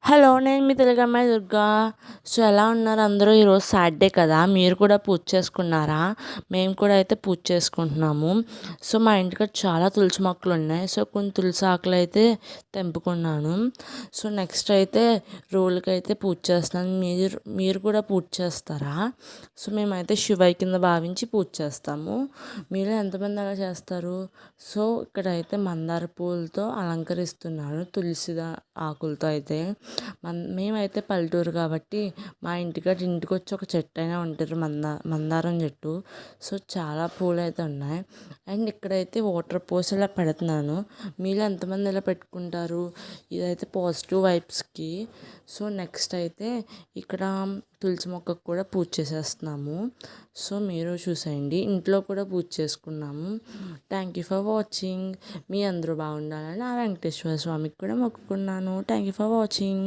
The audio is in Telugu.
హలో! నేను మీ తెలుగు అమ్మాయి దుర్గా. సో, ఎలా ఉన్నారు అందరూ? ఈరోజు సాటర్డే కదా! మీరు కూడా పూజ చేసుకున్నారా? మేము కూడా అయితే పూజ చేసుకుంటున్నాము. సో, మా ఇంటికాడ చాలా తులసి మొక్కలున్నాయి. సో, కొన్ని తులసి ఆకులైతే తెంపుకున్నాను. సో, నెక్స్ట్ అయితే రోలుకైతే పూజ చేస్తున్నాను. మీరు కూడా పూజ చేస్తారా? సో, మేమైతే శివయ్య కింద భావించి పూజ చేస్తాము. మీరు ఎంతమంది అలా చేస్తారు? సో, ఇక్కడైతే మందార పూలతో అలంకరిస్తున్నాను. తులసి ఆకులతో అయితే మేమైతే పల్లెటూరు కాబట్టి మా ఇంటికి వచ్చి ఒక చెట్టు అయినా ఉంటుంది, మందారం చెట్టు. సో చాలా పూలు అయితే ఉన్నాయి. అండ్ ఇక్కడైతే వాటర్ పోసి ఇలా పెడుతున్నాను. మీరు ఎంతమంది ఇలా పెట్టుకుంటారు? ఇదైతే పాజిటివ్ వైబ్స్కి. సో నెక్స్ట్ అయితే ఇక్కడ తులసి మొక్కకు కూడా పూజ చేసేస్తున్నాము. సో మీరు చూసేయండి, ఇంట్లో కూడా పూజ చేసుకున్నాము. Thank you for watching. మీ అందరూ బాగుండాలని ఆ వెంకటేశ్వర స్వామికి కూడా మొక్కుకున్నాను. Thank you for watching.